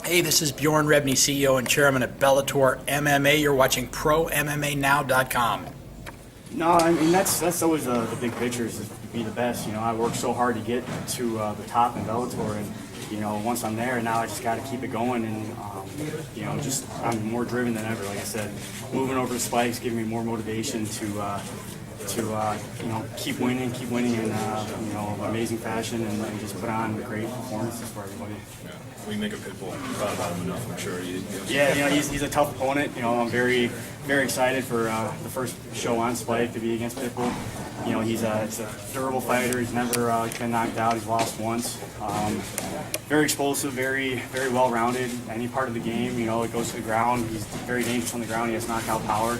Hey, this is Bjorn Rebney, CEO and Chairman of Bellator MMA. You're watching ProMMANow.com. No, I mean that's always the big picture, is to be the best. You know, I worked so hard to get to the top in Bellator, and you know, once I'm there, now I just got to keep it going, and you know, just I'm more driven than ever. Like I said, moving over the spikes giving me more motivation to you know, keep winning in you know, amazing fashion, and just put on great performances for everybody. Yeah. We make a pit bull proud about him enough, I'm sure. Yeah, you know, he's a tough opponent. You know, I'm very excited for the first show on Spike to be against Pitbull. You know, he's a durable fighter. He's never been knocked out. He's lost once. Very explosive, very well-rounded. Any part of the game, you know, it goes to the ground. He's very dangerous on the ground. He has knockout power.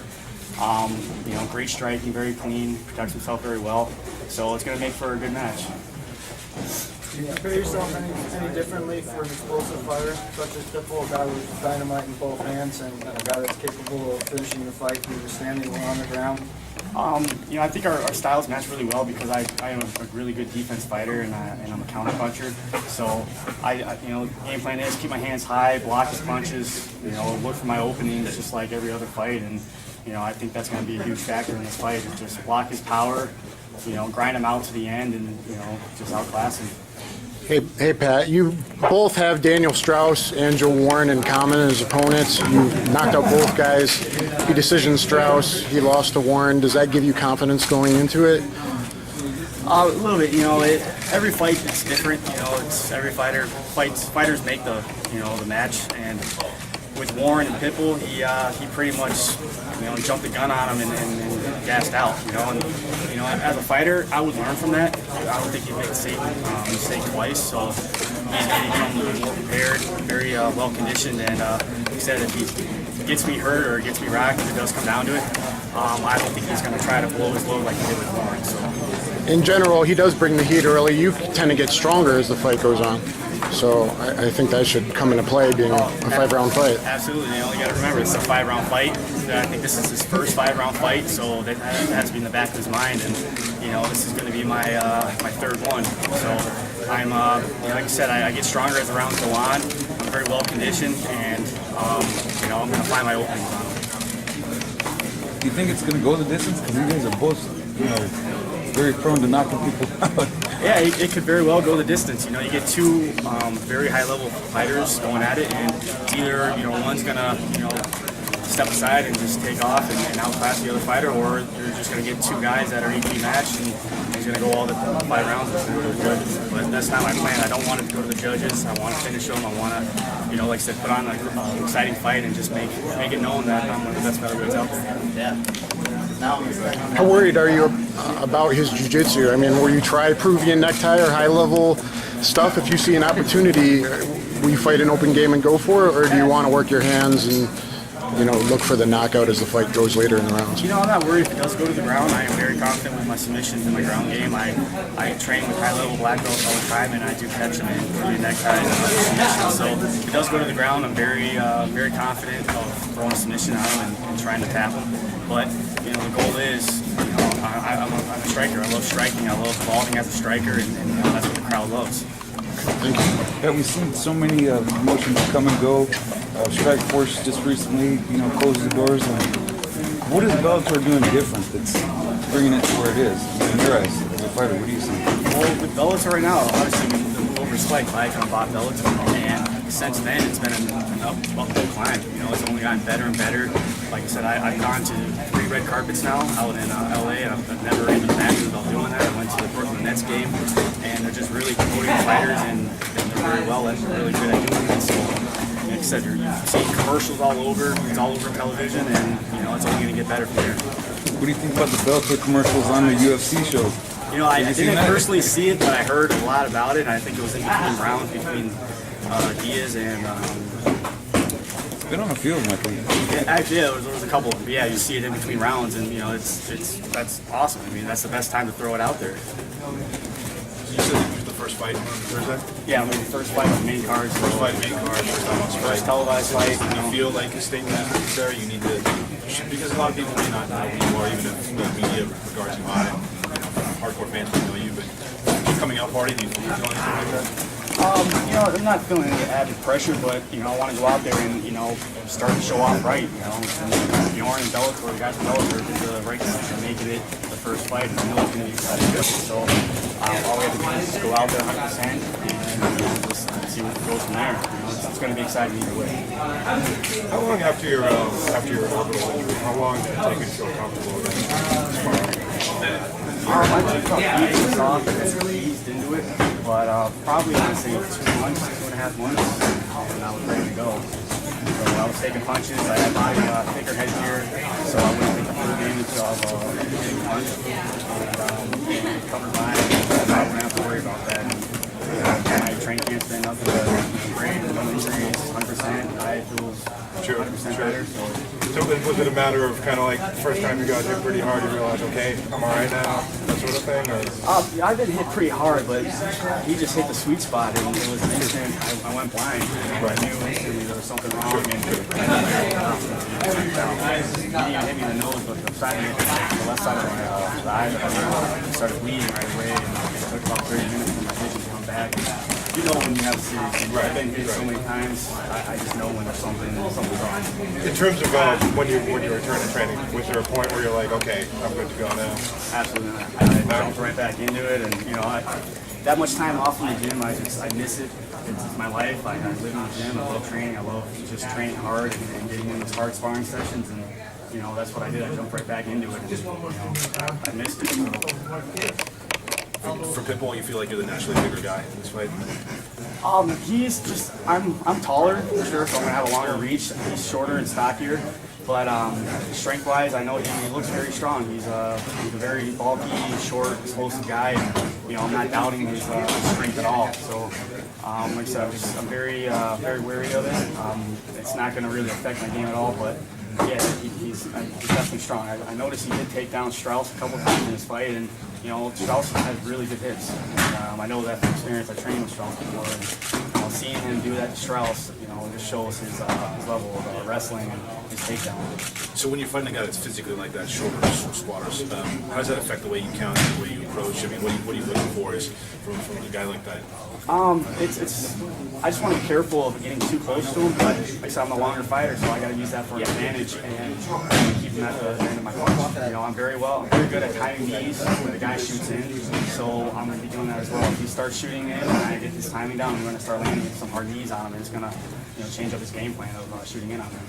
You know, great striking, very clean, protects himself very well. So it's going to make for a good match. Do you compare yourself any differently for an explosive fighter, such as Pitbull, a guy with dynamite in both hands, and a guy that's capable of finishing the fight either standing or on the ground? You know, I think our styles match really well because I am a really good defense fighter, and I'm a counter puncher. So you know, game plan is keep my hands high, block his punches, you know, look for my openings just like every other fight. And you know, I think that's going to be a huge factor in this fight. Is just block his power, you know, grind him out to the end, and you know, just outclass him. Hey, Pat, you both have Daniel Strauss and Joe Warren in common as opponents. You knocked out both guys. He decisioned Strauss. He lost to Warren. Does that give you confidence going into it? A little bit. You know, every fight is different. You know, it's every fighter fights. Fighters make the match, and with Warren and Pitbull, he pretty much, you know, jumped the gun on him and gassed out. You know, and you know, as a fighter, I would learn from that. I don't think he'd make the same mistake twice. So he's going to become more prepared, very well conditioned, and like I said, if he gets me hurt or gets me racked, if it does come down to it, I don't think he's going to try to blow his load like he did with Warren. So in general, he does bring the heat early. You tend to get stronger as the fight goes on. So I think that should come into play, being a 5-round fight. Absolutely. You only got to remember, it's a 5-round fight. I think this is his first 5-round fight, so that has to be in the back of his mind. And you know, this is going to be my third one. So I'm, you know, like I said, I get stronger as the rounds go on. I'm very well conditioned, and you know, I'm going to find my openings on him. Do you think it's going to go the distance? Because you guys are both, you know, very prone to knocking people out. Yeah, it could very well go the distance. You know, you get two very high-level fighters going at it, and either, you know, one's gonna, you know, step aside and just take off and outclass the other fighter, or you're just gonna get two guys that are equally matched, and he's gonna go all the 5 rounds with the judges. But that's not my plan. I don't want it to go to the judges. I want to finish them. I want to, you know, like I said, put on an exciting fight and just make it known that I'm one of the best featherweights out there. Yeah. How worried are you about his jiu-jitsu? I mean, will you try Peruvian necktie or high-level stuff if you see an opportunity? Will you fight an open game and go for it, or do you want to work your hands and, you know, look for the knockout as the fight goes later in the rounds? You know, I'm not worried if it does go to the ground. I am very confident with my submissions and my ground game. I train with high-level black belts all the time, and I do catch them in Peruvian neckties and other submissions. So if it does go to the ground, I'm very confident of throwing a submission on him and trying to tap him. But you know, the goal is, you know, I'm a striker. I love striking. I love evolving as a striker, and you know, that's what the crowd loves. Thank you. Yeah, we've seen so many promotions come and go. Strike Force just recently, you know, closed the doors. And what is Bellator doing different that's bringing it to where it is? In your eyes, as a fighter, what do you see? Well, with Bellator right now, obviously we moved over Spike. I kind of bought Bellator, and since then it's been an uphill climb. You know, it's only gotten better and better. Like I said, I've gone to 3 red carpets now out in LA, and I've never even imagined about doing that. I went to the Brooklyn Nets game, and they're just really promoting fighters, and they're very well at, really good at doing it. So, like I said, you're seeing commercials all over. It's all over television, and you know, it's only going to get better from there. What do you think about the Bellator commercials on the UFC show? You know, I didn't personally see it, but I heard a lot about it, and I think it was in between rounds between Diaz and. It's been on the field, I think. Yeah, actually, yeah, there was a couple. But yeah, you see it in between rounds, and you know, that's awesome. I mean, that's the best time to throw it out there. You said it was the first fight on Thursday? Yeah, I mean, the first fight on the main card. First fight, main card, first time on Spike. First televised fight. Do you feel like a statement is necessary? You need to, because a lot of people may not know who you are, even if the media regards you high, and hardcore fans may know you, but coming out party, do you feel anything like that? You know, I'm not feeling any added pressure, but, you know, I want to go out there and, you know, start to show off right, you know. And Bjorn and Bellator, the guys from Bellator, did the right decision making it the first fight, and I know it's going to be exciting. So all we have to do is just go out there 100% and, you know, just see what goes from there. You know, it's going to be exciting either way. How long after your orbital injury, how long did it take you to feel comfortable with it? I took about 8 weeks off and eased into it, but probably, I'd say 2 months, 2.5 months, and I was ready to go. So I was taking punches. I had my thicker headgear, so I wouldn't take the full damage of hitting a punch. And covered mine, and I wouldn't have to worry about that. And, my training camp's been nothing but great, no injuries, 100%. I feel 100% better. So was it a matter of kind of like the first time you got hit pretty hard, you realized, okay, I'm all right now, that sort of thing? Or? I've been hit pretty hard, but he just hit the sweet spot, and it was an instant. I went blind. I knew instantly there was something wrong, and he didn't hit me in the nose, but the left side of my eye started bleeding right away, and it took about 30 minutes for my vision to come back. You know when you have a serious injury. I've been hit so many times, I just know when there's something's wrong. In terms of when you return to training, was there a point where you're like, okay, I'm good to go now? Absolutely not. I jumped right back into it, and you know, that much time off from the gym, I miss it. It's my life. I live in the gym. I love training. I love just training hard and getting in those hard sparring sessions, and you know, that's what I did. I jumped right back into it. And, you know, I missed it. So. For Pitbull, you feel like you're the naturally bigger guy in this fight? He's just, I'm taller for sure, so I'm gonna have a longer reach. He's shorter and stockier, but strength-wise, I know he looks very strong. He's a very bulky, short, explosive guy, and you know, I'm not doubting his strength at all. So, like I said, I'm very wary of it. It's not gonna really affect my game at all, but. Yeah, he's definitely strong. I noticed he did take down Strauss a couple times in his fight, and you know, Strauss has really good hits. And, I know that from experience. I trained with Strauss before, and you know, seeing him do that to Strauss, you know, just shows his level of wrestling and his takedown. So when you're fighting a guy that's physically like that, shorter squatters, how does that affect the way you counter, the way you approach? I mean, what are you looking for from a guy like that? I just want to be careful of getting too close to him, but like I said, I'm a longer fighter, so I got to use that for an advantage and keep him at the end of my punch. You know, I'm very good at timing knees when the guy shoots in, so I'm going to be doing that as well. If he starts shooting in and I get his timing down, I'm going to start landing some hard knees on him, and it's going to, you know, change up his game plan of shooting in on him.